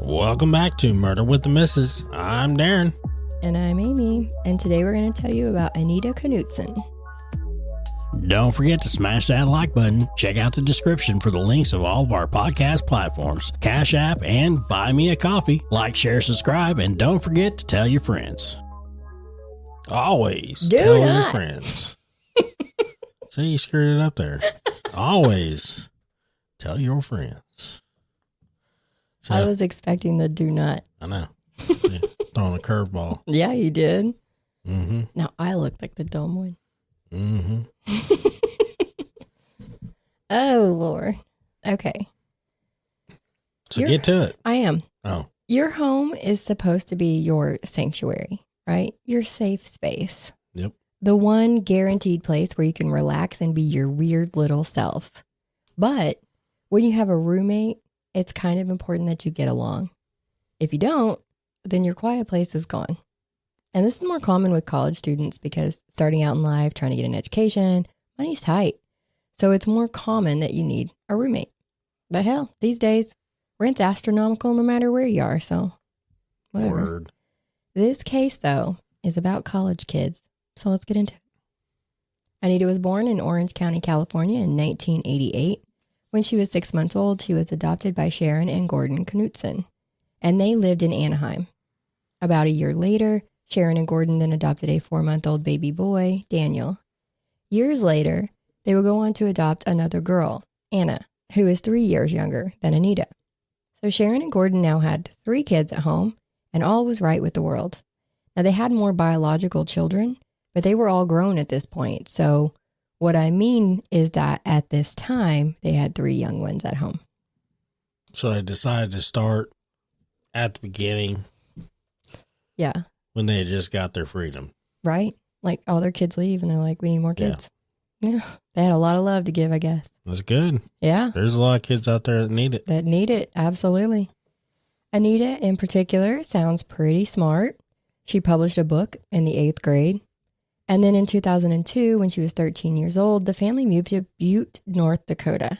Welcome back to Murder with the Missus. I'm Darren. And I'm Amy, and today we're going to tell you about Anita Knutson. Don't forget to smash that like button. Check out the description for the links of all of our podcast platforms, Cash App, and Buy Me a Coffee. Like, share, subscribe, and don't forget to tell your friends. Always tell your friends. See, you screwed it up there. Always tell your friends. So, I was expecting the do not. I know. Yeah, throwing a curveball. Yeah, you did. Mm-hmm. Now I look like the dumb one. Mm-hmm. Oh, Lord. Okay. So get to it. I am. Oh. Your home is supposed to be your sanctuary, right? Your safe space. Yep. The one guaranteed place where you can relax and be your weird little self. But when you have a roommate, it's kind of important that you get along. If you don't, then your quiet place is gone. And this is more common with college students because starting out in life, trying to get an education, money's tight. So it's more common that you need a roommate. But hell, these days, rent's astronomical no matter where you are, so whatever. Word. This case, though, is about college kids, so let's get into it. Anita was born in Orange County, California in 1988. When she was 6 months old, she was adopted by Sharon and Gordon Knutson, and they lived in Anaheim. About a year later, Sharon and Gordon then adopted a 4-month-old baby boy, Daniel. Years later, they would go on to adopt another girl, Anna, who is 3 years younger than Anita. So Sharon and Gordon now had 3 kids at home, and all was right with the world. Now, they had more biological children, but they were all grown at this point. So what I mean is that at this time, they had 3 young ones at home. So they decided to start at the beginning. Yeah. When they had just got their freedom. Right? Like all their kids leave and they're like, we need more kids. Yeah. They had a lot of love to give, I guess. That's good. Yeah. There's a lot of kids out there that need it. That need it. Absolutely. Anita, in particular, sounds pretty smart. She published a book in the 8th grade. And then in 2002, when she was 13 years old, the family moved to Butte, North Dakota.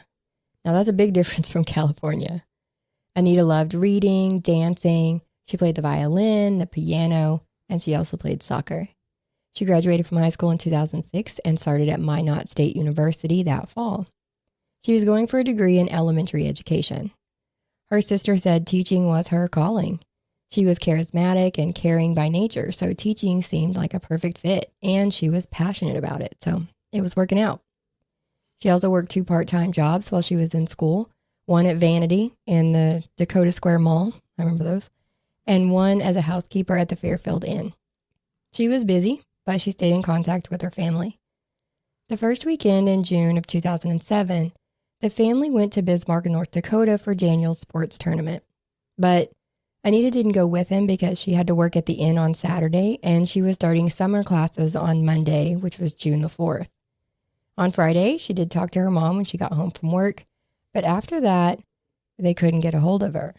Now, that's a big difference from California. Anita loved reading, dancing. She played the violin, the piano, and she also played soccer. She graduated from high school in 2006 and started at Minot State University that fall. She was going for a degree in elementary education. Her sister said teaching was her calling. She was charismatic and caring by nature, so teaching seemed like a perfect fit, and she was passionate about it, so it was working out. She also worked 2 part-time jobs while she was in school, one at Vanity in the Dakota Square Mall, I remember those, and one as a housekeeper at the Fairfield Inn. She was busy, but she stayed in contact with her family. The first weekend in June of 2007, the family went to Bismarck, North Dakota for Daniel's sports tournament, but Anita didn't go with him because she had to work at the inn on Saturday, and she was starting summer classes on Monday, which was June the 4th. On Friday, she did talk to her mom when she got home from work, but after that, they couldn't get a hold of her.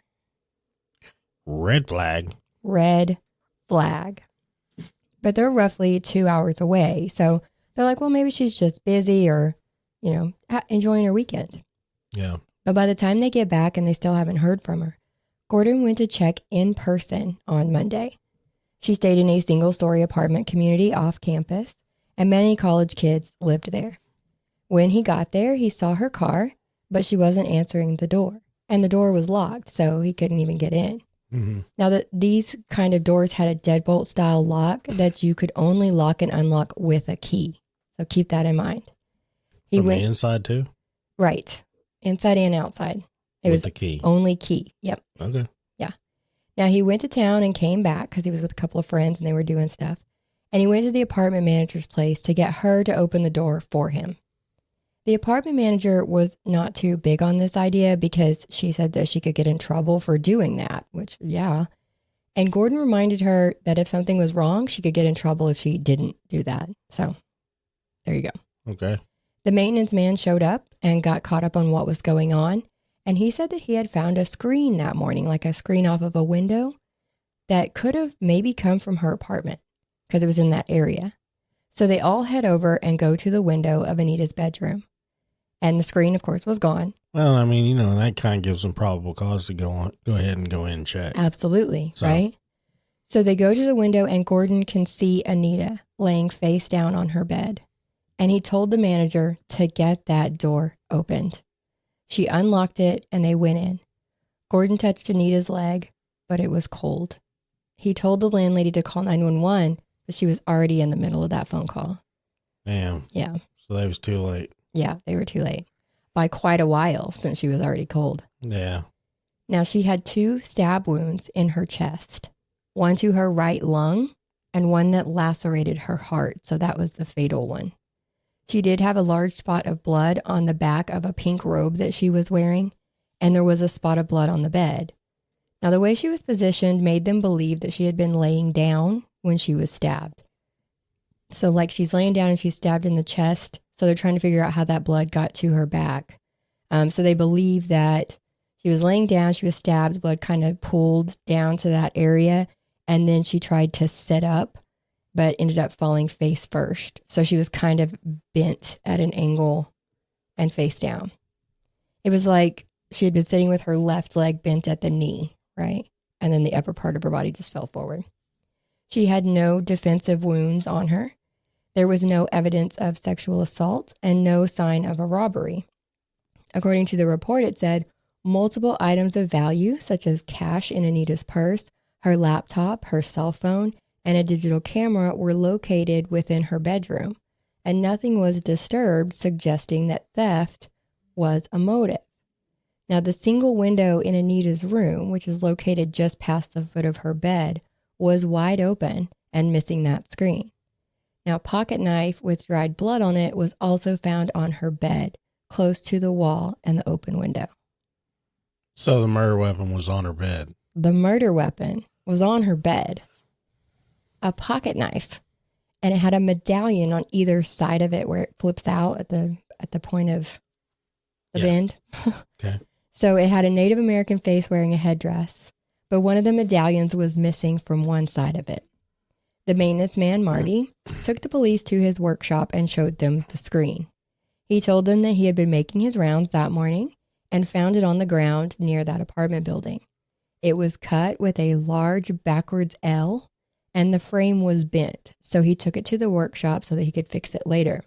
Red flag. Red flag. But they're roughly 2 hours away, so they're like, well, maybe she's just busy or, enjoying her weekend. Yeah. But by the time they get back and they still haven't heard from her, Gordon went to check in person on Monday. She stayed in a single-story apartment community off campus, and many college kids lived there. When he got there, he saw her car, but she wasn't answering the door, and the door was locked, so he couldn't even get in. Mm-hmm. Now, these kind of doors had a deadbolt-style lock that you could only lock and unlock with a key, so keep that in mind. From the inside, too? Right, inside and outside. It was the key. Only key. Yep. Okay. Yeah. Now he went to town and came back because he was with a couple of friends and they were doing stuff. And he went to the apartment manager's place to get her to open the door for him. The apartment manager was not too big on this idea because she said that she could get in trouble for doing that, which, yeah. And Gordon reminded her that if something was wrong, she could get in trouble if she didn't do that. So there you go. Okay. The maintenance man showed up and got caught up on what was going on. And he said that he had found a screen that morning, like a screen off of a window that could have maybe come from her apartment because it was in that area. So they all head over and go to the window of Anita's bedroom. And the screen, of course, was gone. Well, I mean, that kind of gives them probable cause to go ahead and go in and check. Absolutely, right? So they go to the window and Gordon can see Anita laying face down on her bed. And he told the manager to get that door opened. She unlocked it and they went in. Gordon touched Anita's leg, but it was cold. He told the landlady to call 911, but she was already in the middle of that phone call. Damn. Yeah. So they was too late. Yeah, they were too late. By quite a while since she was already cold. Yeah. Now she had 2 stab wounds in her chest. One to her right lung and one that lacerated her heart. So that was the fatal one. She did have a large spot of blood on the back of a pink robe that she was wearing, and there was a spot of blood on the bed. Now, the way she was positioned made them believe that she had been laying down when she was stabbed. So, like, she's laying down and she's stabbed in the chest, so they're trying to figure out how that blood got to her back. So they believe that she was laying down, she was stabbed, blood kind of pooled down to that area, and then she tried to sit up, but ended up falling face first. So she was kind of bent at an angle and face down. It was like she had been sitting with her left leg bent at the knee, right? And then the upper part of her body just fell forward. She had no defensive wounds on her. There was no evidence of sexual assault and no sign of a robbery. According to the report, it said multiple items of value, such as cash in Anita's purse, her laptop, her cell phone, and a digital camera were located within her bedroom, and nothing was disturbed, suggesting that theft was a motive. Now, the single window in Anita's room, which is located just past the foot of her bed, was wide open and missing that screen. Now, a pocket knife with dried blood on it was also found on her bed, close to the wall and the open window. So the murder weapon was on her bed. The murder weapon was on her bed. A pocket knife, and it had a medallion on either side of it where it flips out at the point of the bend. Okay. So it had a Native American face wearing a headdress, but one of the medallions was missing from one side of it. The maintenance man, Marty, took the police to his workshop and showed them the screen. He told them that he had been making his rounds that morning and found it on the ground near that apartment building. It was cut with a large backwards L, and the frame was bent, so he took it to the workshop so that he could fix it later.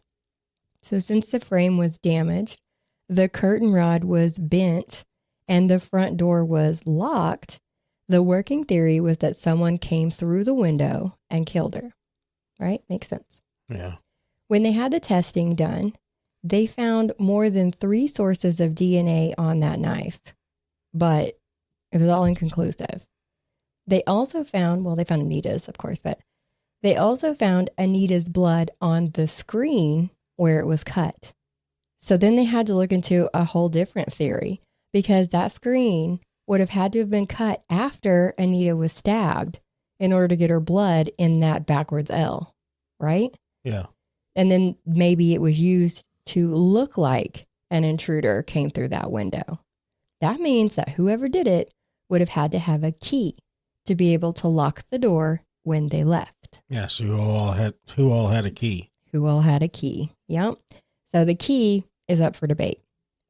So since the frame was damaged, the curtain rod was bent, and the front door was locked, the working theory was that someone came through the window and killed her. Right? Makes sense. Yeah. When they had the testing done, they found more than 3 sources of DNA on that knife, but it was all inconclusive. They also found, they found Anita's, of course, but they also found Anita's blood on the screen where it was cut. So then they had to look into a whole different theory, because that screen would have had to have been cut after Anita was stabbed in order to get her blood in that backwards L, right? Yeah. And then maybe it was used to look like an intruder came through that window. That means that whoever did it would have had to have a key to be able to lock the door when they left. Yeah, so who all had a key? Who all had a key. Yep. So the key is up for debate.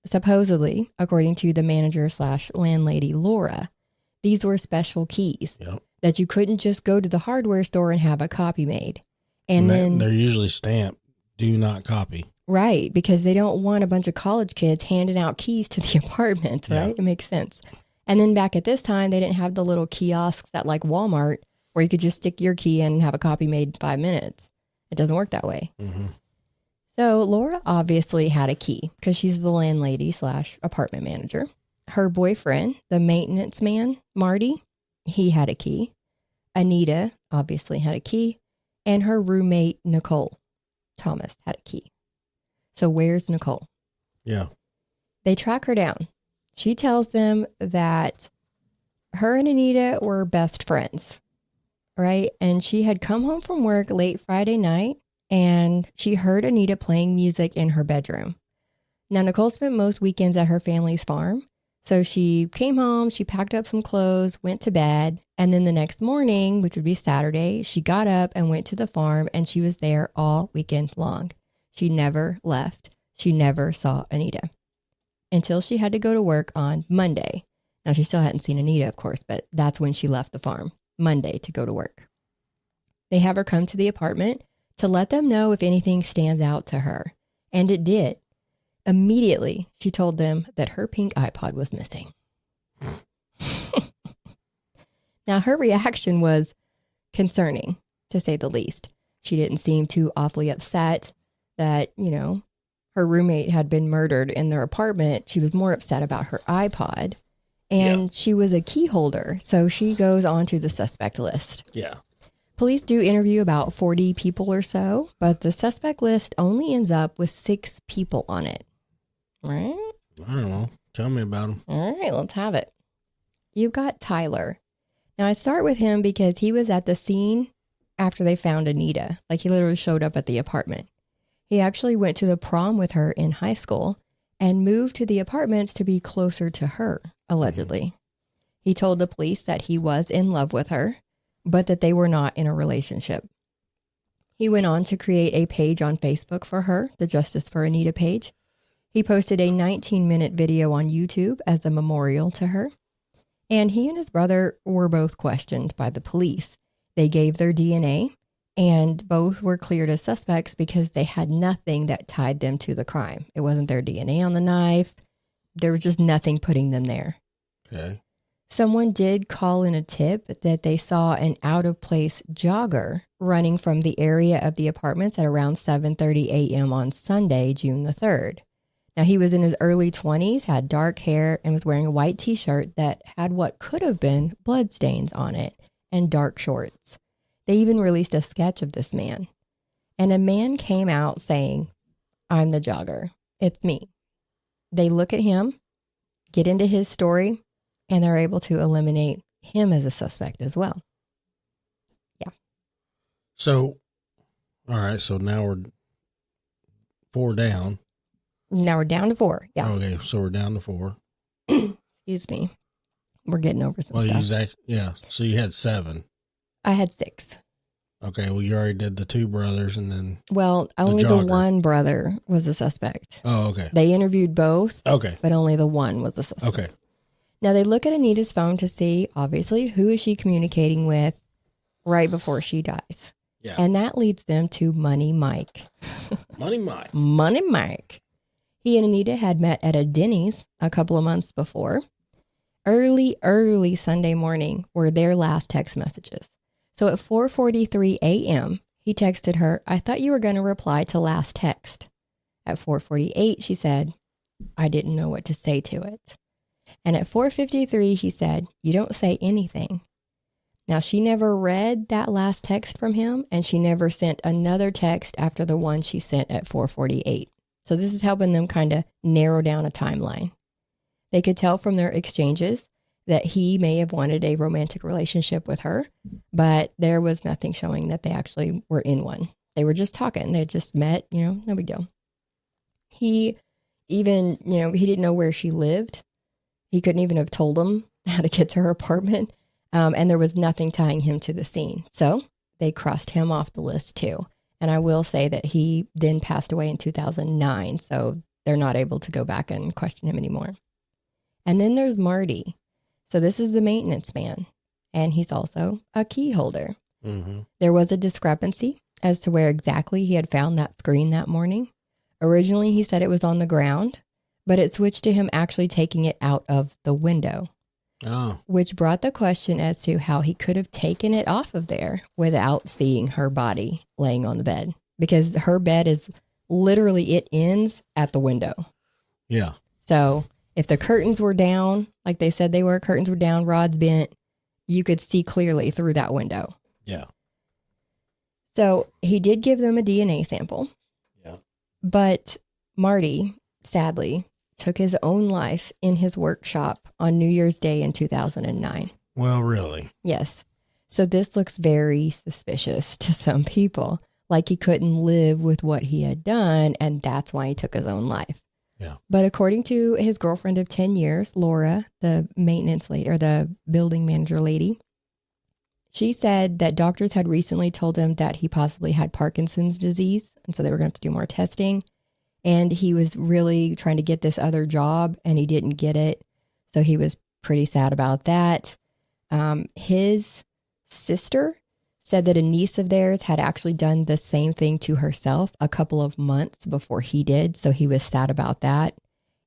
Supposedly, according to the manager/landlady Laura, these were special keys that you couldn't just go to the hardware store and have a copy made. And then they're usually stamped, do not copy. Right, because they don't want a bunch of college kids handing out keys to the apartment, right? Yeah. It makes sense. And then back at this time, they didn't have the little kiosks at like Walmart where you could just stick your key in and have a copy made in 5 minutes. It doesn't work that way. Mm-hmm. So Laura obviously had a key because she's the landlady/apartment manager. Her boyfriend, the maintenance man, Marty, he had a key. Anita obviously had a key. And her roommate, Nicole Thomas, had a key. So where's Nicole? Yeah. They track her down. She tells them that her and Anita were best friends, right? And she had come home from work late Friday night and she heard Anita playing music in her bedroom. Now, Nicole spent most weekends at her family's farm. So she came home, she packed up some clothes, went to bed. And then the next morning, which would be Saturday, she got up and went to the farm and she was there all weekend long. She never left. She never saw Anita. until she had to go to work on Monday. Now, she still hadn't seen Anita, of course, but that's when she left the farm, Monday, to go to work. They have her come to the apartment to let them know if anything stands out to her. And it did. Immediately, she told them that her pink iPod was missing. Now, her reaction was concerning, to say the least. She didn't seem too awfully upset that, her roommate had been murdered in their apartment. She was more upset about her iPod. And she was a key holder, so she goes on to the suspect list. Yeah. Police do interview about 40 people or so, but the suspect list only ends up with 6 people on it. Right? I don't know. Tell me about him. All right, let's have it. You've got Tyler. Now, I start with him because he was at the scene after they found Anita. Like, he literally showed up at the apartment. He actually went to the prom with her in high school and moved to the apartments to be closer to her, allegedly. He told the police that he was in love with her, but that they were not in a relationship. He went on to create a page on Facebook for her, the Justice for Anita page. He posted a 19-minute video on YouTube as a memorial to her. And he and his brother were both questioned by the police. They gave their DNA, and both were cleared as suspects because they had nothing that tied them to the crime. It wasn't their DNA on the knife. There was just nothing putting them there. Okay. Someone did call in a tip that they saw an out-of-place jogger running from the area of the apartments at around 7:30 a.m. on Sunday, June the 3rd. Now, he was in his early 20s, had dark hair, and was wearing a white T-shirt that had what could have been bloodstains on it and dark shorts. They even released a sketch of this man. And a man came out saying, "I'm the jogger. It's me." They look at him, get into his story, and they're able to eliminate him as a suspect as well. Yeah. So, all right. So now we're 4 down. Now we're down to 4. Yeah. Okay. So we're down to 4. Excuse me. We're getting over some stuff. So you had 7. I had 6. Okay. Well, you already did the 2 brothers and then. Well, only the one brother was a suspect. Oh, okay. They interviewed both. Okay. But only the one was a suspect. Okay. Now they look at Anita's phone to see, obviously, who is she communicating with right before she dies. Yeah. And that leads them to Money Mike. Money Mike. Money Mike. He and Anita had met at a Denny's a couple of months before. Early Sunday morning were their last text messages. So at 4:43 a.m., he texted her, "I thought you were going to reply to last text." At 4:48, she said, "I didn't know what to say to it." And at 4:53, he said, "You don't say anything." Now, she never read that last text from him, and she never sent another text after the one she sent at 4:48. So this is helping them kind of narrow down a timeline. They could tell from their exchanges that he may have wanted a romantic relationship with her, but there was nothing showing that they actually were in one. They were just talking. They had just met, no big deal. He even, he didn't know where she lived. He couldn't even have told him how to get to her apartment. And there was nothing tying him to the scene. So they crossed him off the list too. And I will say that he then passed away in 2009. So they're not able to go back and question him anymore. And then there's Marty. So this is the maintenance man. And he's also a key holder. Mm-hmm. There was a discrepancy as to where exactly he had found that screen that morning. Originally, he said it was on the ground, but it switched to him actually taking it out of the window. Oh. Which brought the question as to how he could have taken it off of there without seeing her body laying on the bed. Because her bed is literally, it ends at the window. Yeah. So if the curtains were down, like they said they were, curtains were down, rods bent, you could see clearly through that window. Yeah. So he did give them a DNA sample. Yeah. But Marty, sadly, took his own life in his workshop on New Year's Day in 2009. Well, really? Yes. So this looks very suspicious to some people, like he couldn't live with what he had done, and that's why he took his own life. Yeah. But according to his girlfriend of 10 years, Laura, the maintenance lady or the building manager lady, she said that doctors had recently told him that he possibly had Parkinson's disease, and so they were going to have to do more testing. And he was really trying to get this other job and he didn't get it. So he was pretty sad about that. His sister said that a niece of theirs had actually done the same thing to herself a couple of months before he did. So he was sad about that.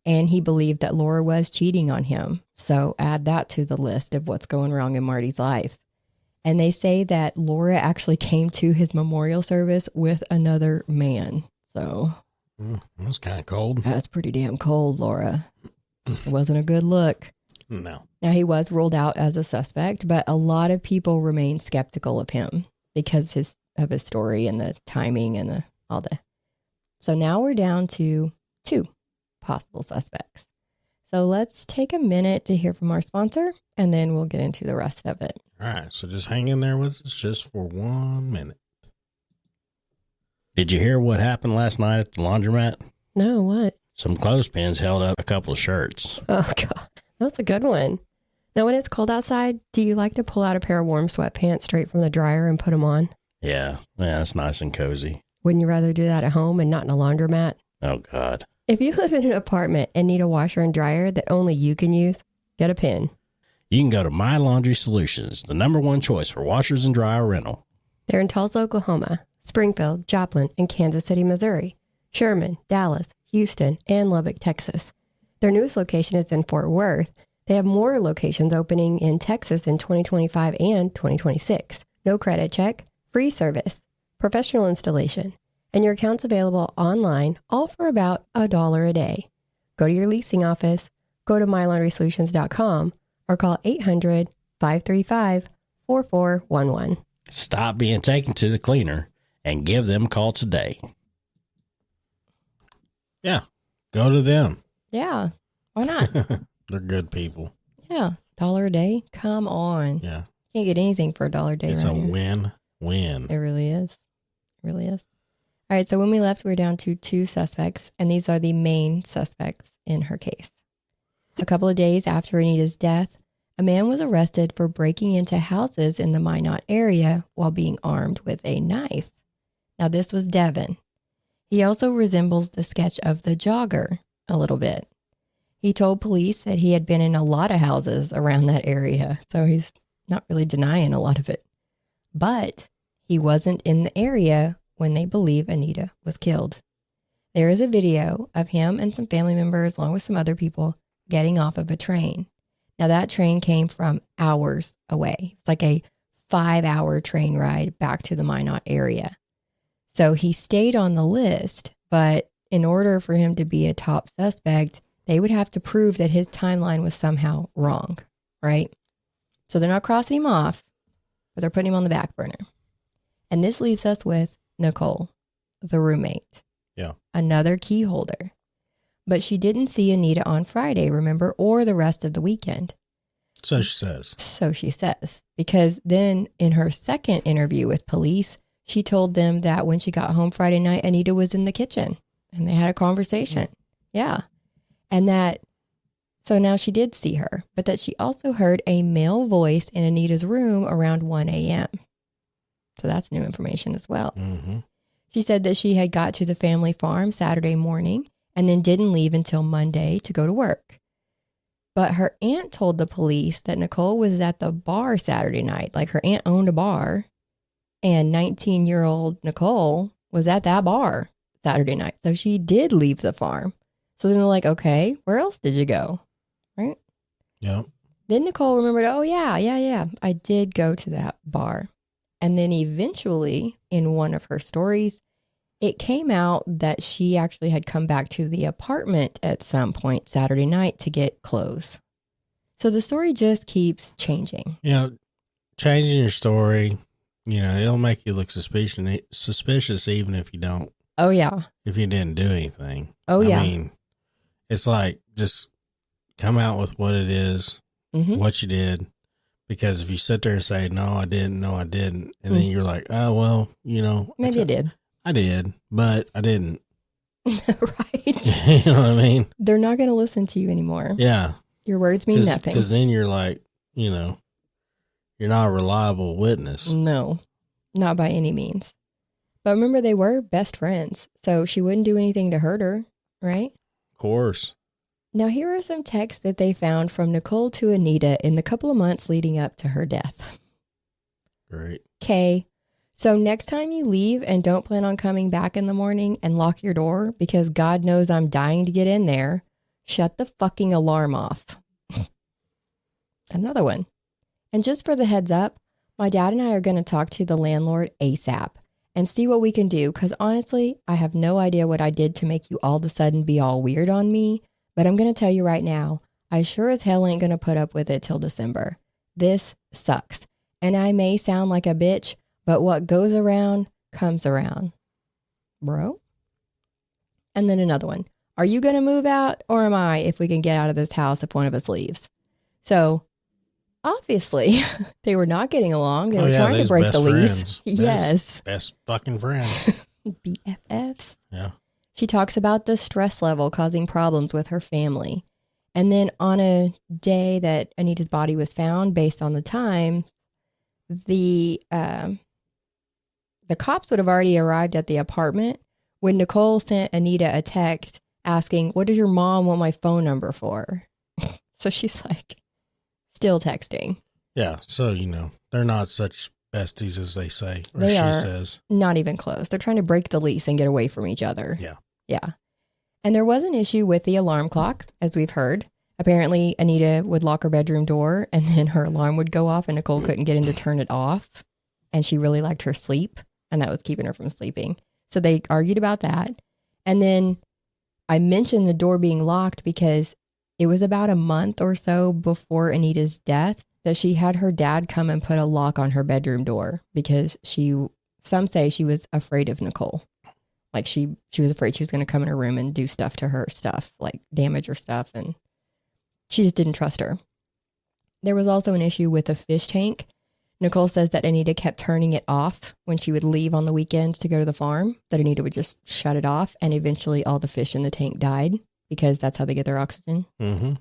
And he believed that Laura was cheating on him. So add that to the list of what's going wrong in Marty's life. And they say that Laura actually came to his memorial service with another man. So that's kind of cold. That's pretty damn cold, Laura. It wasn't a good look. No. Now, he was ruled out as a suspect, but a lot of people remain skeptical of him because of his story and the timing and all that. So now we're down to 2 possible suspects. So let's take a minute to hear from our sponsor, and then we'll get into the rest of it. All right, so just hang in there with us just for 1 minute. Did you hear what happened last night at the laundromat? No, what? Some clothespins held up a couple of shirts. Oh, God. That's a good one. Now, when it's cold outside, do you like to pull out a pair of warm sweatpants straight from the dryer and put them on? Yeah, it's nice and cozy. Wouldn't you rather do that at home and not in a laundromat? Oh, God. If you live in an apartment and need a washer and dryer that only you can use, get a pin. You can go to My Laundry Solutions, the #1 choice for washers and dryer rental. They're in Tulsa, Oklahoma, Springfield, Joplin, and Kansas City, Missouri, Sherman, Dallas, Houston, and Lubbock, Texas. Their newest location is in Fort Worth. They have more locations opening in Texas in 2025 and 2026. No credit check, free service, professional installation, and your account's available online, all for about $1 a day. Go to your leasing office, go to mylaundrysolutions.com, or call 800-535-4411. Stop being taken to the cleaner and give them a call today. Yeah, go to them. Yeah, why not? They're good people. Yeah, $1 a day? Come on. Yeah. Can't get anything for $1 a day. It's right a here. win-win. It really is. It really is. All right, so when we left, we were down to 2 suspects, and these are the main suspects in her case. A couple of days after Anita's death, a man was arrested for breaking into houses in the Minot area while being armed with a knife. Now, this was Devin. He also resembles the sketch of the jogger a little bit. He told police that he had been in a lot of houses around that area, so he's not really denying a lot of it. But he wasn't in the area when they believe Anita was killed. There is a video of him and some family members, along with some other people, getting off of a train. Now, that train came from hours away. It's like a 5-hour train ride back to the Minot area. So he stayed on the list, but in order for him to be a top suspect, they would have to prove that his timeline was somehow wrong, right? So they're not crossing him off, but they're putting him on the back burner. And this leaves us with Nicole, the roommate. Yeah. Another key holder. But she didn't see Anita on Friday, remember, or the rest of the weekend. So she says. So she says. Because then in her second interview with police, she told them that when she got home Friday night, Anita was in the kitchen and they had a conversation. Yeah. And that, so now she did see her, but that she also heard a male voice in Anita's room around 1 a.m. So that's new information as well. Mm-hmm. She said that she had got to the family farm Saturday morning and then didn't leave until Monday to go to work. But her aunt told the police that Nicole was at the bar Saturday night. Like her aunt owned a bar, and 19-year-old Nicole was at that bar Saturday night. So she did leave the farm. So then they're like, okay, where else did you go? Right? Yeah. Then Nicole remembered, oh, yeah. I did go to that bar. And then eventually, in one of her stories, it came out that she actually had come back to the apartment at some point Saturday night to get clothes. So the story just keeps changing. You know, changing your story, you know, it'll make you look suspicious even if you don't. Oh, yeah. If you didn't do anything. Oh, yeah. I mean, it's like just come out with what it is, what you did. Because if you sit there and say, no, I didn't, and then you're like, oh, well, you know. Maybe you did. I did, but I didn't. Right. You know what I mean? They're not going to listen to you anymore. Yeah. Your words mean nothing. Because then you're like, you know, you're not a reliable witness. No, not by any means. But remember, they were best friends, so she wouldn't do anything to hurt her, right? Of course. Now, here are some texts that they found from Nicole to Anita in the couple of months leading up to her death. Great. Okay, so next time you leave and don't plan on coming back in the morning and lock your door because God knows I'm dying to get in there, shut the fucking alarm off. Another one. And just for the heads up, my dad and I are going to talk to the landlord ASAP and see what we can do, because honestly, I have no idea what I did to make you all of a sudden be all weird on me, but I'm going to tell you right now, I sure as hell ain't going to put up with it till December. This sucks. And I may sound like a bitch, but what goes around comes around. Bro? And then another one. Are you going to move out, or am I, if we can get out of this house if one of us leaves? So obviously, they were not getting along. They were trying to break the lease. Yes. Best fucking friend. BFFs. Yeah. She talks about the stress level causing problems with her family. And then on a day that Anita's body was found, based on the time, the cops would have already arrived at the apartment when Nicole sent Anita a text asking, what does your mom want my phone number for? So she's like, still texting. Yeah, so, they're not such besties as they say, or They she are says. not even close. They're trying to break the lease and get away from each other. Yeah. Yeah. And there was an issue with the alarm clock, as we've heard. Apparently, Anita would lock her bedroom door and then her alarm would go off and Nicole couldn't get in to turn it off. And she really liked her sleep, and that was keeping her from sleeping. So they argued about that. And then I mentioned the door being locked because it was about a month or so before Anita's death that she had her dad come and put a lock on her bedroom door because some say she was afraid of Nicole. Like she was afraid she was going to come in her room and do stuff to her stuff, like damage her stuff. And she just didn't trust her. There was also an issue with a fish tank. Nicole says that Anita kept turning it off when she would leave on the weekends to go to the farm, that Anita would just shut it off. And eventually all the fish in the tank died because that's how they get their oxygen. Mm-hmm.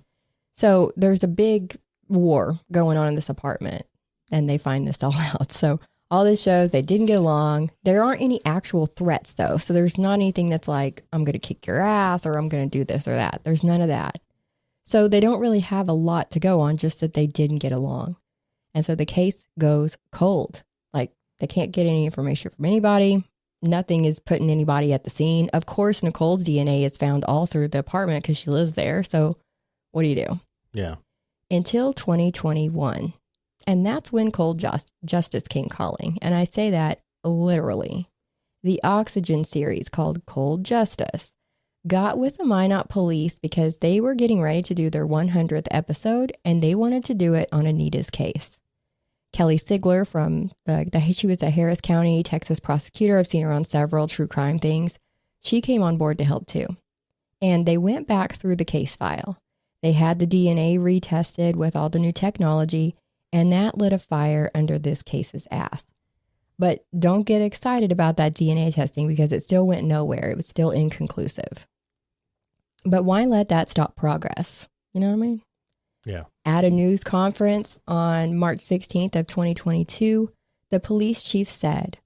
So there's a big war going on in this apartment, and they find this all out. So all this shows they didn't get along. There aren't any actual threats, though. So there's not anything that's like, I'm going to kick your ass or I'm going to do this or that. There's none of that. So they don't really have a lot to go on, just that they didn't get along. And so the case goes cold. Like they can't get any information from anybody. Nothing is putting anybody at the scene. Of course, Nicole's DNA is found all through the apartment because she lives there. So what do you do? Yeah. Until 2021. And that's when cold justice came calling. And I say that literally. The Oxygen series called Cold Justice got with the Minot police because they were getting ready to do their 100th episode and they wanted to do it on Anita's case. Kelly Sigler from she was a Harris County, Texas prosecutor. I've seen her on several true crime things. She came on board to help too. And they went back through the case file. They had the DNA retested with all the new technology, and that lit a fire under this case's ass. But don't get excited about that DNA testing because it still went nowhere. It was still inconclusive. But why let that stop progress? You know what I mean? Yeah. At a news conference on March 16th of 2022, the police chief said,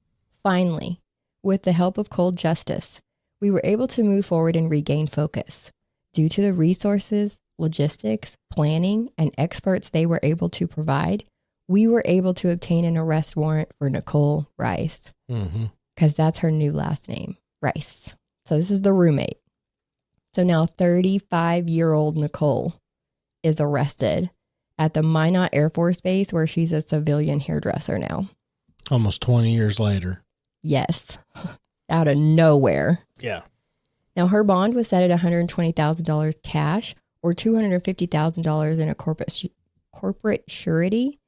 finally, with the help of cold justice, we were able to move forward and regain focus. Due to the resources, logistics, planning, and experts they were able to provide, we were able to obtain an arrest warrant for Nicole Rice. Because that's her new last name, Rice. So this is the roommate. So now 35-year-old Nicole is arrested at the Minot Air Force Base where she's a civilian hairdresser now. Almost 20 years later. Yes. Out of nowhere. Yeah. Now her bond was set at $120,000 cash or $250,000 in a corporate surety.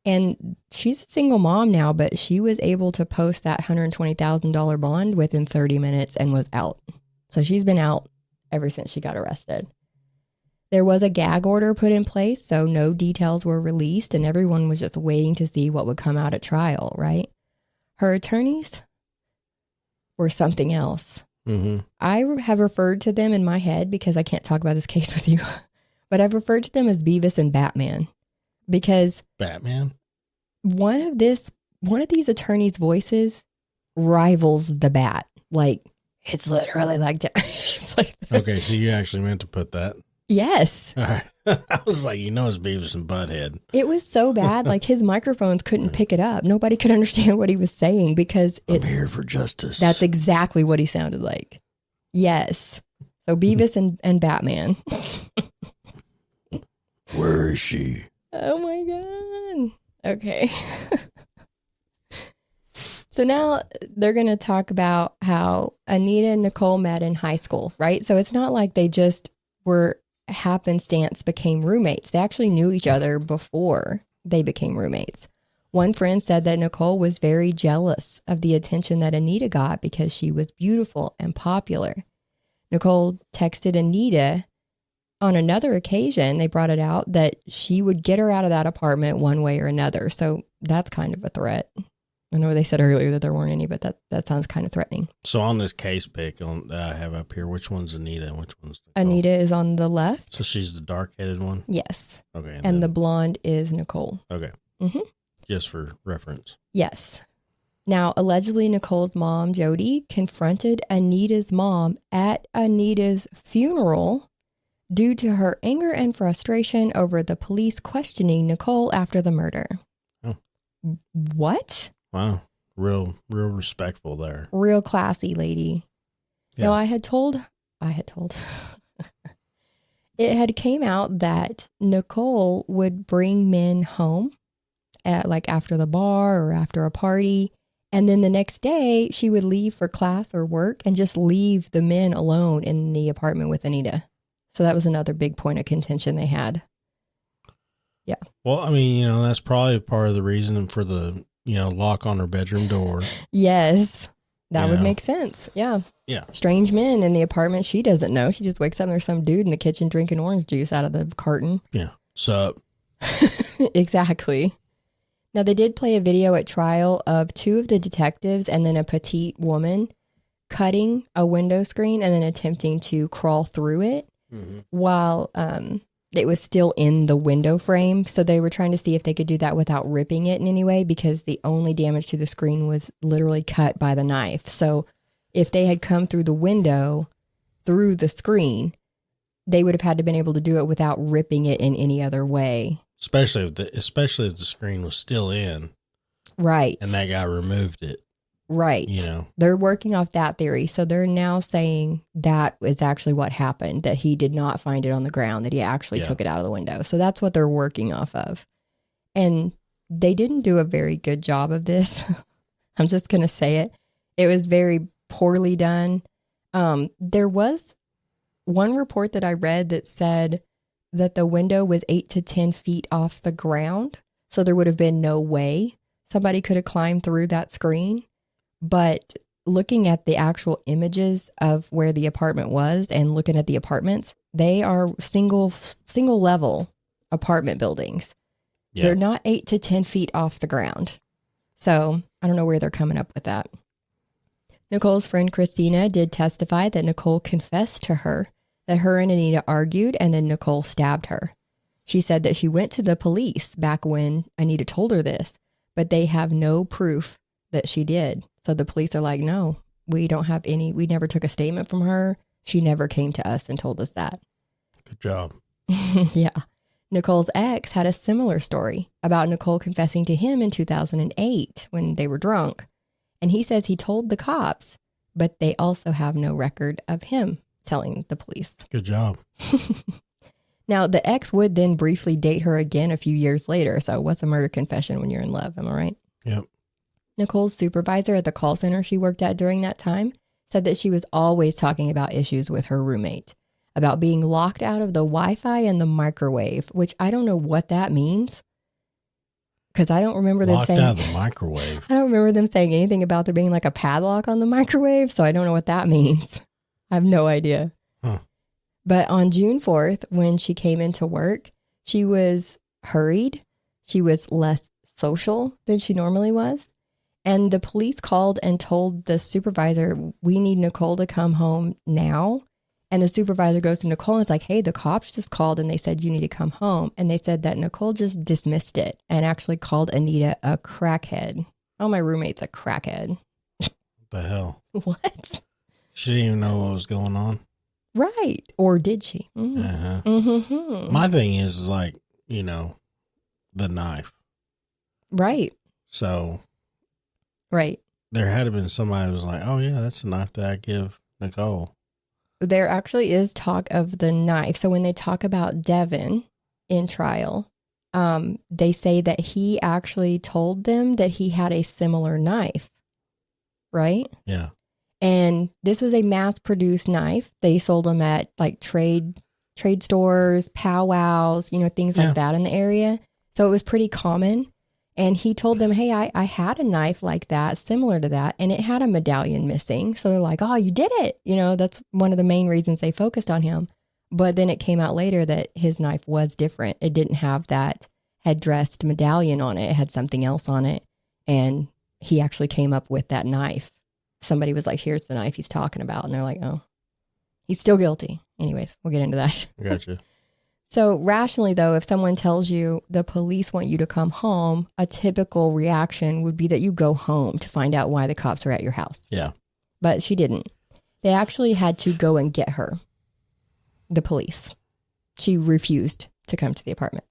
And she's a single mom now, but she was able to post that $120,000 bond within 30 minutes and was out. So she's been out ever since she got arrested. There was a gag order put in place, so no details were released, and everyone was just waiting to see what would come out at trial, right? Her attorneys were something else. I have referred to them in my head because I can't talk about this case with you, but I've referred to them as Beavis and Batman because Batman? one of these attorneys' voices rivals the bat. Like, it's literally like, it's like Okay, so you actually meant to put that. Yes. All right. I was like, it's Beavis and Butthead. It was so bad. Like, his microphones couldn't pick it up. Nobody could understand what he was saying because I'm here for justice. That's exactly what he sounded like. Yes. So Beavis and Batman. Where is she? Oh my God. Okay. So now they're going to talk about how Anita and Nicole met in high school, right? So it's not like they just were happenstance became roommates. They actually knew each other before they became roommates. One friend said that Nicole was very jealous of the attention that Anita got because she was beautiful and popular. Nicole texted Anita on another occasion, they brought it out, that she would get her out of that apartment one way or another. So that's kind of a threat. I know they said earlier that there weren't any, but that sounds kind of threatening. So on this case pic I have up here, which one's Anita and which one's Nicole? Anita is on the left. So she's the dark-headed one? Yes. Okay. And the blonde is Nicole. Okay. Mm-hmm. Just for reference. Yes. Now, allegedly, Nicole's mom, Jody, confronted Anita's mom at Anita's funeral due to her anger and frustration over the police questioning Nicole after the murder. Oh. What? Wow. Real respectful there. Real classy lady. Yeah. Now, I had told it had came out that Nicole would bring men home at like after the bar or after a party. And then the next day she would leave for class or work and just leave the men alone in the apartment with Anita. So that was another big point of contention they had. Yeah. Well, I mean, that's probably part of the reason for the, lock on her bedroom door. Yes. That would make sense. Yeah. Yeah. Strange men in the apartment she doesn't know. She just wakes up and there's some dude in the kitchen drinking orange juice out of the carton. Yeah. Sup? Exactly. Now, they did play a video at trial of two of the detectives and then a petite woman cutting a window screen and then attempting to crawl through it while it was still in the window frame. So they were trying to see if they could do that without ripping it in any way because the only damage to the screen was literally cut by the knife. So if they had come through the window, through the screen, they would have had to been able to do it without ripping it in any other way. Especially if the screen was still in. Right. And that guy removed it. Right. They're working off that theory. So they're now saying that is actually what happened, that he did not find it on the ground, that he actually took it out of the window. So that's what they're working off of. And they didn't do a very good job of this. I'm just going to say it. It was very poorly done. There was one report that I read that said that the window was 8 to 10 feet off the ground. So there would have been no way somebody could have climbed through that screen. But looking at the actual images of where the apartment was and looking at the apartments, they are single level apartment buildings. Yeah. They're not 8 to 10 feet off the ground. So I don't know where they're coming up with that. Nicole's friend Christina did testify that Nicole confessed to her that her and Anita argued and then Nicole stabbed her. She said that she went to the police back when Anita told her this, but they have no proof that she did. So the police are like, no, we don't have any. We never took a statement from her. She never came to us and told us that. Good job. Yeah. Nicole's ex had a similar story about Nicole confessing to him in 2008 when they were drunk. And he says he told the cops, but they also have no record of him telling the police. Good job. Now, the ex would then briefly date her again a few years later. So what's a murder confession when you're in love? Am I right? Yep. Nicole's supervisor at the call center she worked at during that time said that she was always talking about issues with her roommate, about being locked out of the Wi-Fi and the microwave, which I don't know what that means. Because I don't remember them saying... Locked out of the microwave. I don't remember them saying anything about there being like a padlock on the microwave, so I don't know what that means. I have no idea. Huh. But on June 4th, when she came into work, she was hurried. She was less social than she normally was. And the police called and told the supervisor, we need Nicole to come home now. And the supervisor goes to Nicole and it's like, hey, the cops just called and they said you need to come home. And they said that Nicole just dismissed it and actually called Anita a crackhead. Oh, my roommate's a crackhead. The hell? What? She didn't even know what was going on. Right. Or did she? Uh-huh. Mm-hmm. My thing is like, you know, the knife. Right. So. Right. There had to been somebody who was like, oh, yeah, that's the knife that I give Nicole. There actually is talk of the knife. So when they talk about Devin in trial, they say that he actually told them that he had a similar knife. Right? Yeah. And this was a mass-produced knife. They sold them at like trade stores, powwows, you know, things like that in the area. So it was pretty common. And he told them, hey, I had a knife like that, similar to that, and it had a medallion missing. So they're like, oh, you did it. You know, that's one of the main reasons they focused on him. But then it came out later that his knife was different. It didn't have that headdressed medallion on it. It had something else on it. And he actually came up with that knife. Somebody was like, here's the knife he's talking about. And they're like, oh, he's still guilty. Anyways, we'll get into that. Gotcha. So rationally, though, if someone tells you the police want you to come home, a typical reaction would be that you go home to find out why the cops are at your house. Yeah. But she didn't. They actually had to go and get her, the police. She refused to come to the apartment.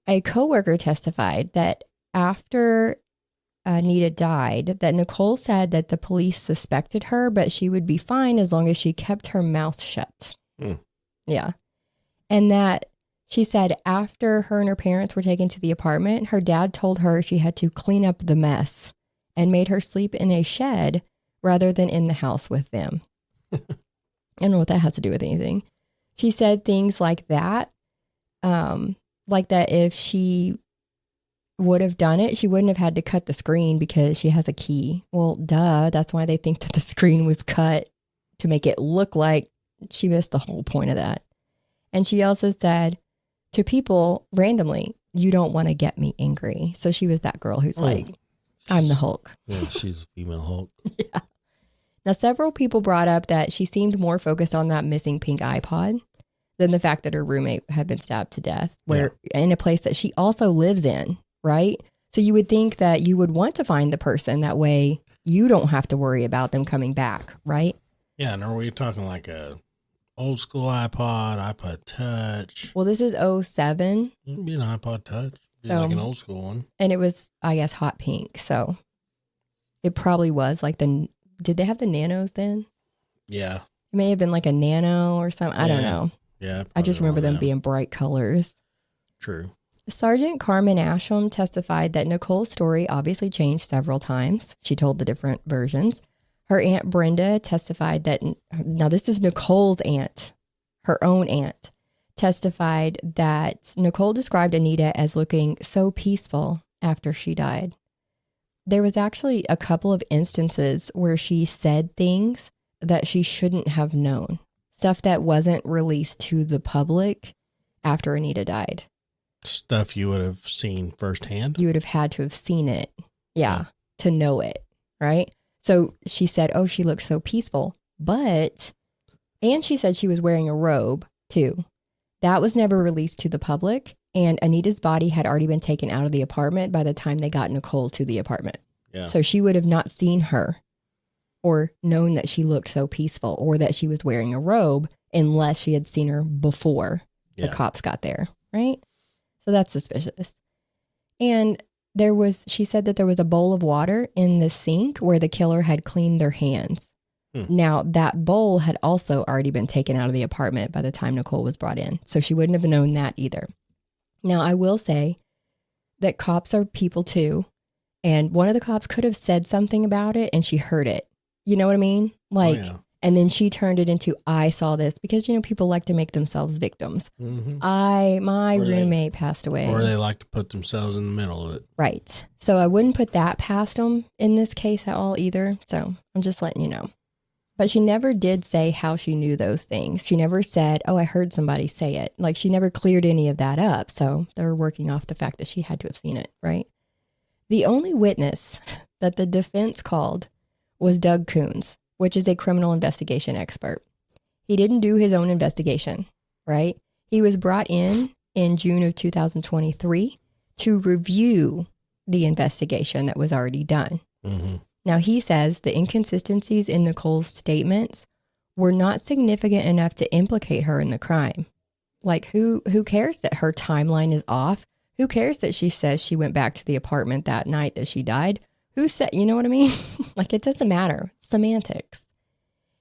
A coworker testified that after Anita died, that Nicole said that the police suspected her, but she would be fine as long as she kept her mouth shut. Yeah. And that she said after her and her parents were taken to the apartment, her dad told her she had to clean up the mess and made her sleep in a shed rather than in the house with them. I don't know what that has to do with anything. She said things like that if she would have done it, she wouldn't have had to cut the screen because she has a key. Well, duh. That's why they think that the screen was cut, to make it look like she missed the whole point of that. And she also said to people randomly, you don't want to get me angry. So she was that girl who's like, I'm the Hulk. Yeah, she's a female Hulk. Yeah. Now, several people brought up that she seemed more focused on that missing pink iPod than the fact that her roommate had been stabbed to death, in a place that she also lives in, right? So you would think that you would want to find the person. That way you don't have to worry about them coming back, right? Yeah, and are we talking like a old school iPod Touch? Well, this is 07. It'd be an iPod Touch. It'd be like an old school one. And it was, I guess, hot pink. So it probably was like did they have the nanos then? Yeah. It may have been like a nano or something. I don't know. Yeah. I just remember them being bright colors. True. Sergeant Carmen Asham testified that Nicole's story obviously changed several times. She told the different versions. Her Aunt Brenda testified that, now this is Nicole's aunt, her own aunt, testified that Nicole described Anita as looking so peaceful after she died. There was actually a couple of instances where she said things that she shouldn't have known. Stuff that wasn't released to the public after Anita died. Stuff you would have seen firsthand? You would have had to have seen it. Yeah. To know it. Right? So she said, oh, she looks so peaceful. And she said she was wearing a robe too. That was never released to the public. And Anita's body had already been taken out of the apartment by the time they got Nicole to the apartment. Yeah. So she would have not seen her or known that she looked so peaceful or that she was wearing a robe unless she had seen her before the cops got there. Right? So that's suspicious. And she said that there was a bowl of water in the sink where the killer had cleaned their hands. Now, that bowl had also already been taken out of the apartment by the time Nicole was brought in. So she wouldn't have known that either. Now, I will say that cops are people too. And one of the cops could have said something about it and she heard it. You know what I mean? And then she turned it into, I saw this, because, people like to make themselves victims. Mm-hmm. My roommate passed away. Or they like to put themselves in the middle of it. Right. So I wouldn't put that past them in this case at all either. So I'm just letting you know. But she never did say how she knew those things. She never said, oh, I heard somebody say it. Like, she never cleared any of that up. So they're working off the fact that she had to have seen it, right? The only witness that the defense called was Doug Coons, which is a criminal investigation expert. He didn't do his own investigation, right? He was brought in June of 2023 to review the investigation that was already done. Mm-hmm. Now, he says the inconsistencies in Nicole's statements were not significant enough to implicate her in the crime. Like, who cares that her timeline is off? Who cares that she says she went back to the apartment that night that she died? Who said, you know what I mean? Like, it doesn't matter. Semantics.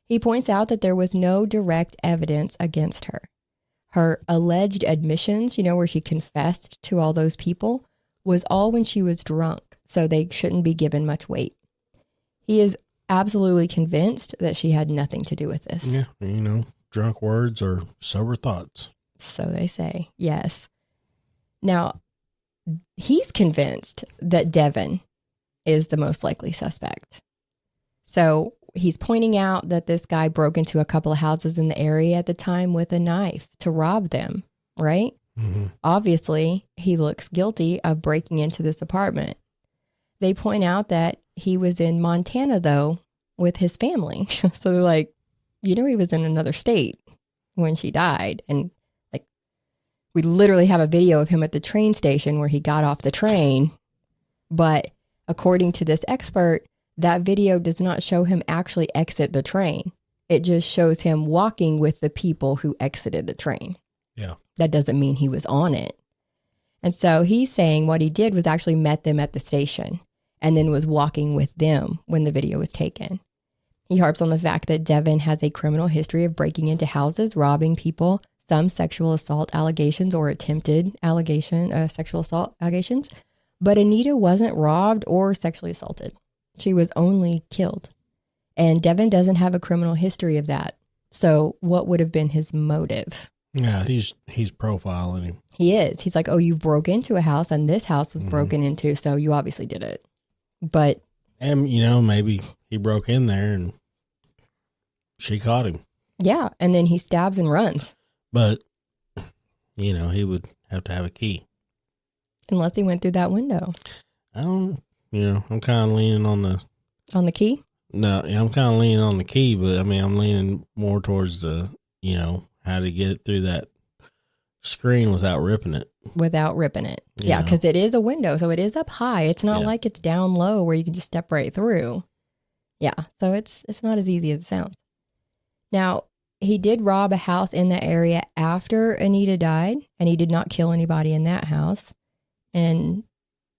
He points out that there was no direct evidence against her. Her alleged admissions, where she confessed to all those people, was all when she was drunk, so they shouldn't be given much weight. He is absolutely convinced that she had nothing to do with this. Yeah, drunk words are sober thoughts. So they say, yes. Now, he's convinced that Devin is the most likely suspect. So he's pointing out that this guy broke into a couple of houses in the area at the time with a knife to rob them, right? Mm-hmm. Obviously, he looks guilty of breaking into this apartment. They point out that he was in Montana, though, with his family. So they're like, he was in another state when she died. And like, we literally have a video of him at the train station where he got off the train. But according to this expert, that video does not show him actually exit the train. It just shows him walking with the people who exited the train. Yeah. That doesn't mean he was on it. And so he's saying what he did was actually met them at the station and then was walking with them when the video was taken. He harps on the fact that Devin has a criminal history of breaking into houses, robbing people, some sexual assault allegations or attempted sexual assault allegations. But Anita wasn't robbed or sexually assaulted. She was only killed. And Devin doesn't have a criminal history of that. So what would have been his motive? Yeah, he's profiling him. He is. He's like, oh, you broke into a house and this house was broken into, so you obviously did it. But... And, maybe he broke in there and she caught him. Yeah, and then he stabs and runs. But, he would have to have a key. Unless he went through that window. I'm kind of leaning on the... On the key? No, I'm kind of leaning on the key, but, I'm leaning more towards the, how to get it through that screen without ripping it. Without ripping it. Yeah, because it is a window, so it is up high. It's not like it's down low where you can just step right through. Yeah, so it's not as easy as it sounds. Now, he did rob a house in that area after Anita died, and he did not kill anybody in that house. And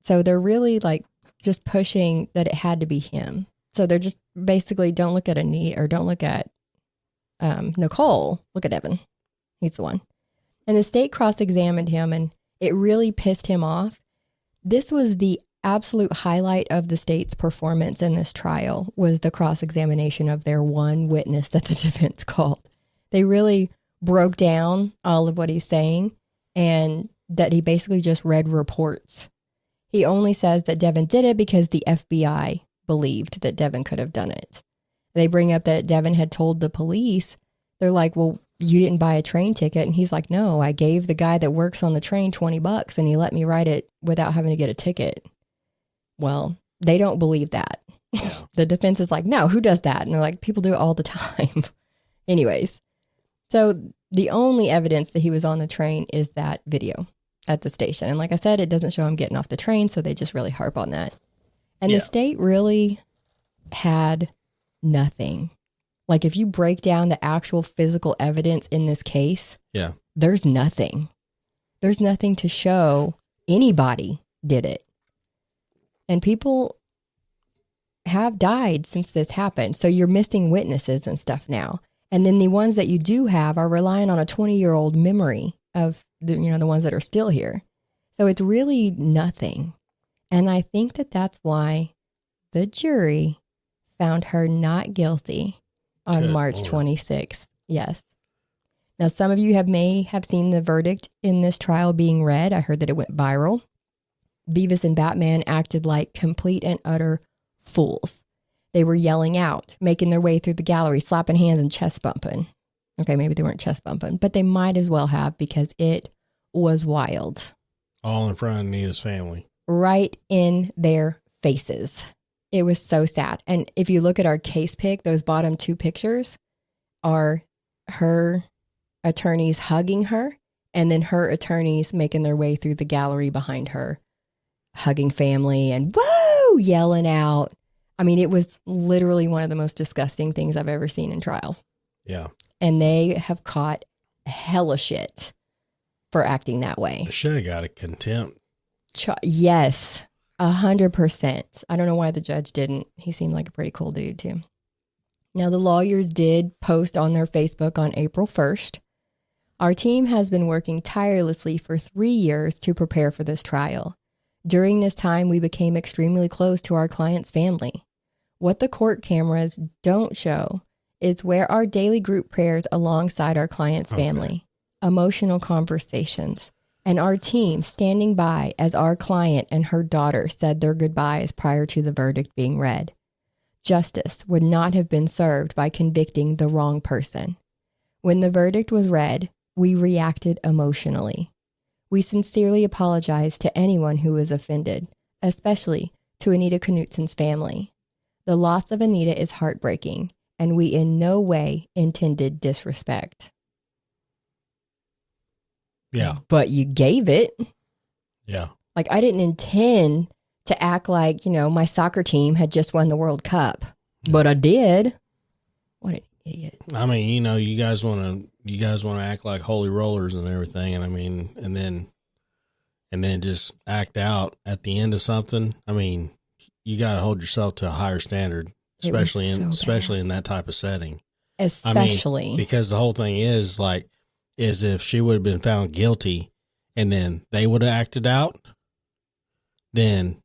so they're really like just pushing that it had to be him. So they're just basically don't look at Anita or don't look at Nicole. Look at Evan. He's the one. And the state cross-examined him, and it really pissed him off. This was the absolute highlight of the state's performance in this trial, was the cross-examination of their one witness that the defense called. They really broke down all of what he's saying, and that he basically just read reports. He only says that Devin did it because the FBI believed that Devin could have done it. They bring up that Devin had told the police, they're like, well, you didn't buy a train ticket. And he's like, no, I gave the guy that works on the train $20 and he let me ride it without having to get a ticket. Well, they don't believe that. The defense is like, no, who does that? And they're like, people do it all the time. Anyways, so the only evidence that he was on the train is that video at the station. And like I said, it doesn't show him getting off the train, so they just really harp on that. And the state really had nothing. Like, if you break down the actual physical evidence in this case, there's nothing. There's nothing to show anybody did it. And people have died since this happened. So you're missing witnesses and stuff now. And then the ones that you do have are relying on a 20-year-old memory of the ones that are still here. So it's really nothing. And I think that that's why the jury found her not guilty on March 26th. Yes. Now, some of you may have seen the verdict in this trial being read. I heard that it went viral. Beavis and Batman acted like complete and utter fools. They were yelling out, making their way through the gallery, slapping hands and chest bumping. Okay, maybe they weren't chest bumping, but they might as well have, because it was wild. All in front of Anita's family. Right in their faces. It was so sad. And if you look at our case pick, those bottom two pictures are her attorneys hugging her, and then her attorneys making their way through the gallery behind her, hugging family and woo, yelling out. I mean, it was literally one of the most disgusting things I've ever seen in trial. Yeah. And they have caught hella shit for acting that way. They should have got a contempt. Yes, 100%. I don't know why the judge didn't. He seemed like a pretty cool dude too. Now, the lawyers did post on their Facebook on April 1st. Our team has been working tirelessly for 3 years to prepare for this trial. During this time, we became extremely close to our client's family. What the court cameras don't show is where our daily group prayers alongside our client's family, emotional conversations, and our team standing by as our client and her daughter said their goodbyes prior to the verdict being read. Justice would not have been served by convicting the wrong person. When the verdict was read, we reacted emotionally. We sincerely apologize to anyone who was offended, especially to Anita Knutson's family. The loss of Anita is heartbreaking, and we in no way intended disrespect. Yeah. But you gave it. Yeah. Like, I didn't intend to act like, my soccer team had just won the World Cup, but I did. What an idiot. I mean, you guys want to act like holy rollers and everything. And I mean, and then just act out at the end of something. I mean, you got to hold yourself to a higher standard, especially in that type of setting. Especially. I mean, because the whole thing is if she would have been found guilty and then they would have acted out, then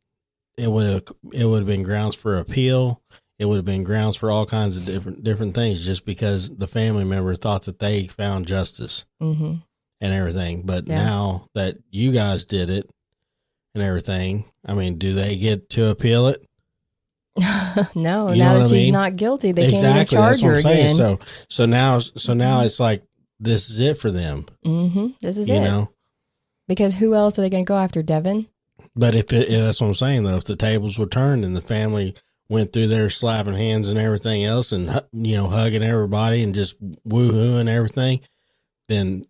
it would have been grounds for appeal. It would have been grounds for all kinds of different things just because the family member thought that they found justice and everything. But now that you guys did it and everything, I mean, do they get to appeal it? No, now that she's not guilty, they can't even charge her again. So now it's like, this is it for them. This is it. Because who else are they going to go after, Devin? But if that's what I'm saying, though, if the tables were turned and the family went through there slapping hands and everything else and, hugging everybody and just woo-hooing everything, then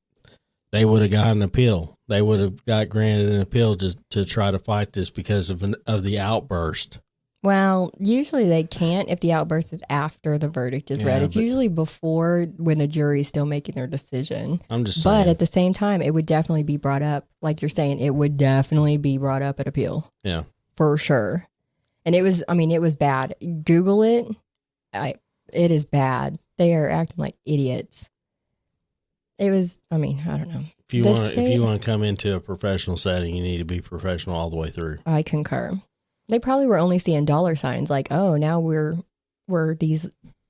they would have gotten an appeal. They would have got granted an appeal to try to fight this because of the outburst. Well, usually they can't if the outburst is after the verdict is read. It's usually before when the jury's still making their decision. I'm just saying. But at the same time, it would definitely be brought up. Like you're saying, it would definitely be brought up at appeal. Yeah. For sure. And it was bad. Google it. It is bad. They are acting like idiots. It was, I don't know. If you want to come into a professional setting, you need to be professional all the way through. I concur. They probably were only seeing dollar signs like, oh, now we're these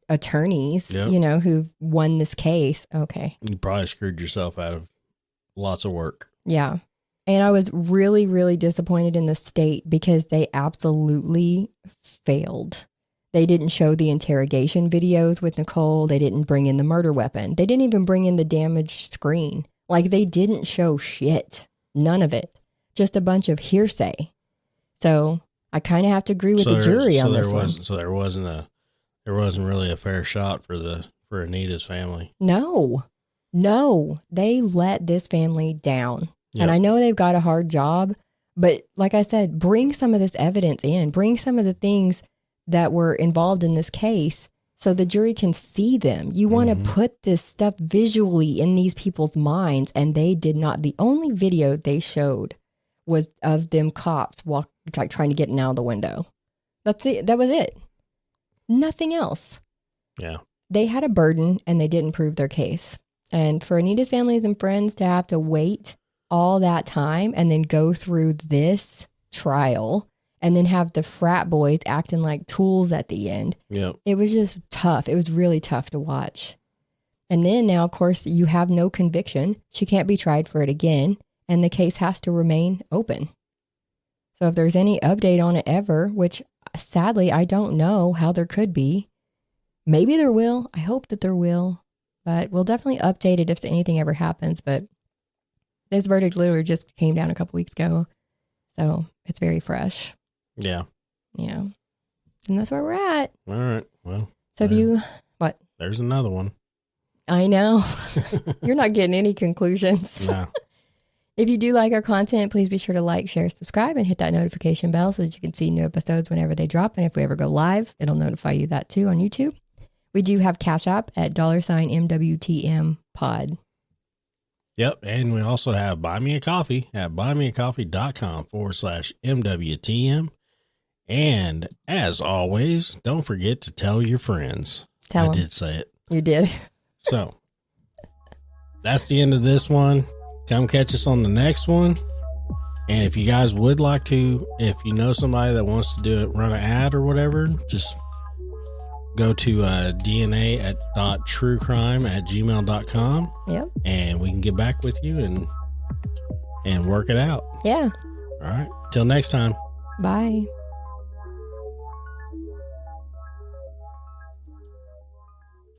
attorneys, who've won this case. Okay. You probably screwed yourself out of lots of work. Yeah. And I was really, really disappointed in the state because they absolutely failed. They didn't show the interrogation videos with Nicole. They didn't bring in the murder weapon. They didn't even bring in the damaged screen. Like, they didn't show shit. None of it. Just a bunch of hearsay. So I kind of have to agree with the jury on this one. So there wasn't really a fair shot for Anita's family. No, they let this family down. Yep. And I know they've got a hard job, but like I said, bring some of this evidence in, bring some of the things that were involved in this case so the jury can see them. You want to put this stuff visually in these people's minds, and they did not. The only video they showed was of them cops trying to get out of the window. That's it. That was it. Nothing else. Yeah. They had a burden and they didn't prove their case. And for Anita's families and friends to have to wait all that time and then go through this trial and then have the frat boys acting like tools at the end. Yeah. It was just tough. It was really tough to watch. And then now, of course, you have no conviction. She can't be tried for it again. And the case has to remain open. So if there's any update on it ever, which sadly, I don't know how there could be. Maybe there will. I hope that there will. But we'll definitely update it if anything ever happens. But this verdict literally just came down a couple weeks ago. So it's very fresh. Yeah. Yeah. And that's where we're at. All right. Well. So what? There's another one. I know. You're not getting any conclusions. No. If you do like our content, please be sure to like, share, subscribe, and hit that notification bell so that you can see new episodes whenever they drop. And if we ever go live, it'll notify you that too on YouTube. We do have Cash App at $MWTM pod. Yep. And we also have Buy Me a Coffee at buymeacoffee.com/MWTM. And as always, don't forget to tell your friends. Tell I them. did say it. You did. So that's the end of this one. Come catch us on the next one. And if you guys would like to, if you know somebody that wants to do it, run an ad or whatever, just go to dna@truecrime@gmail.com. Yep. And we can get back with you and work it out. Yeah. All right. Till next time. Bye.